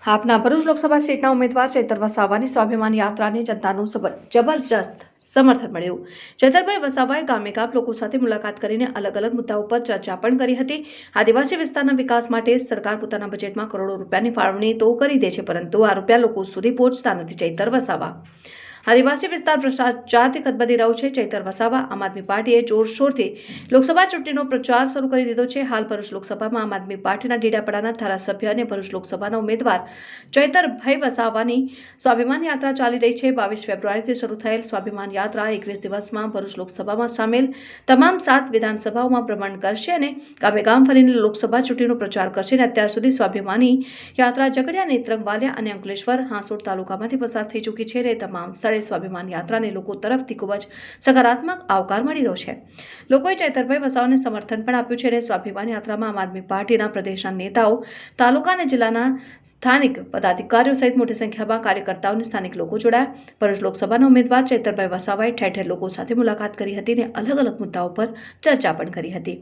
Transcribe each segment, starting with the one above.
આપના ભરૂચ લોકસભા સીટના ઉમેદવાર ચૈતર વસાવાની સ્વાભિમાન યાત્રાને જનતાનું જબરજસ્ત સમર્થન મળ્યું। ચૈતરભાઈ વસાવાએ ગામે ગામ લોકો સાથે મુલાકાત કરીને અલગ અલગ મુદ્દાઓ પર ચર્ચા પણ કરી હતી। આદિવાસી વિસ્તારના વિકાસ માટે સરકાર પોતાના બજેટમાં કરોડો રૂપિયાની ફાળવણી તો કરી દે છે, પરંતુ આ રૂપિયા લોકો સુધી પહોંચતા નથી। ચૈતર વસાવા આદિવાસી વિસ્તાર ભ્રષ્ટાચારથી ખદબદી રહ્યો છે। ચૈતર વસાવા આમ આદમી પાર્ટીએ જોરશોરથી લોકસભા ચૂંટણીનો પ્રચાર શરૂ કરી દીધો છે। હાલ ભરૂચ લોકસભામાં આમ આદમી પાર્ટીના ડેડાપડાના ધારાસભ્ય અને ભરૂચ લોકસભાના ઉમેદવાર ચૈતરભાઈ વસાવાની સ્વાભિમાન યાત્રા ચાલી રહી છે। 22 ફેબ્રુઆરીથી શરૂ થયેલ સ્વાભિમાન યાત્રા 21 દિવસમાં ભરૂચ લોકસભામાં સામેલ તમામ 7 વિધાનસભાઓમાં ભ્રમણ કરશે અને ગામે ગામ ફરીને લોકસભા ચૂંટણીનો પ્રચાર કરશે। અત્યાર સુધી સ્વાભિમાની યાત્રા ઝઘડિયા, નેત્રંગ, વાલિયા અને અંકલેશ્વર, હાંસોડ તાલુકામાંથી પસાર થઈ ચૂકી છે અને તમામ સ્થળે સ્વાભિમાન યાત્રાને લોકો તરફથી ખૂબ જ સકારાત્મક આવકાર મળી રહ્યો છે। લોકોએ ચૈતરભાઈ વસાવાને સમર્થન પણ આપ્યું છે અને સ્વાભિમાન યાત્રામાં આમ આદમી પાર્ટીના પ્રદેશના નેતાઓ, તાલુકા અને જિલ્લાના સ્થાનિક પદાધિકારીઓ સહિત મોટી સંખ્યામાં કાર્યકર્તાઓ અને સ્થાનિક લોકો જોડાયા। ભરૂચ લોકસભાના ઉમેદવાર ચૈતરભાઈ વસાવાએ ઠેર ઠેર લોકો સાથે મુલાકાત કરી હતી અને અલગ અલગ મુદ્દાઓ પર ચર્ચા પણ કરી હતી।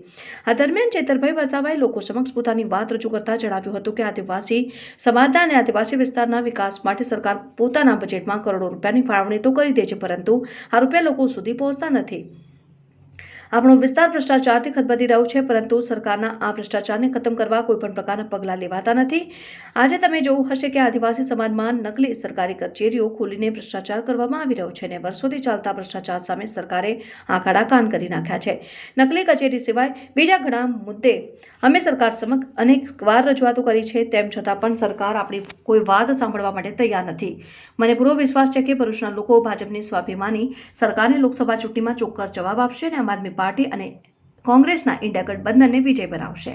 આ દરમિયાન ચૈતરભાઈ વસાવાએ લોકો સમક્ષ પોતાની વાત રજૂ કરતા જણાવ્યું હતું કે આદિવાસી સમાજના અને આદિવાસી વિસ્તારના વિકાસ માટે સરકાર પોતાના બજેટમાં કરોડો રૂપિયાની ફાળવણી તો કરી દે છે, પરંતુ આ રૂપિયા લોકો સુધી પહોંચતા નથી। આપણો વિસ્તાર ભ્રષ્ટાચારથી ખદબદી રહ્યો છે, પરંતુ સરકારના આ ભ્રષ્ટાચારને ખતમ કરવા કોઈપણ પ્રકારના પગલાં લેવાતા નથી। આજે તમે જોવું હશે કે આદિવાસી સમાજમાં નકલી સરકારી કચેરીઓ ખોલીને ભ્રષ્ટાચાર કરવામાં આવી રહ્યો છે અને વર્ષોથી ચાલતા ભ્રષ્ટાચાર સામે સરકારે આંખ આડા કાન કરી નાખ્યા છે। નકલી કચેરી સિવાય બીજા ઘણા મુદ્દે અમે સરકાર સમક્ષ અનેકવાર રજૂઆતો કરી છે, તેમ છતાં પણ સરકાર આપણી કોઈ વાત સાંભળવા માટે તૈયાર નથી। મને પૂરો વિશ્વાસ છે કે ભરૂચના લોકો ભાજપની સ્વાભિમાની સરકારને લોકસભા ચૂંટણીમાં ચોક્કસ જવાબ આપશે અને આમ આદમી પાર્ટી અને કોંગ્રેસના ઇન્ડિયા ગઠબંધનને વિજય બનાવશે।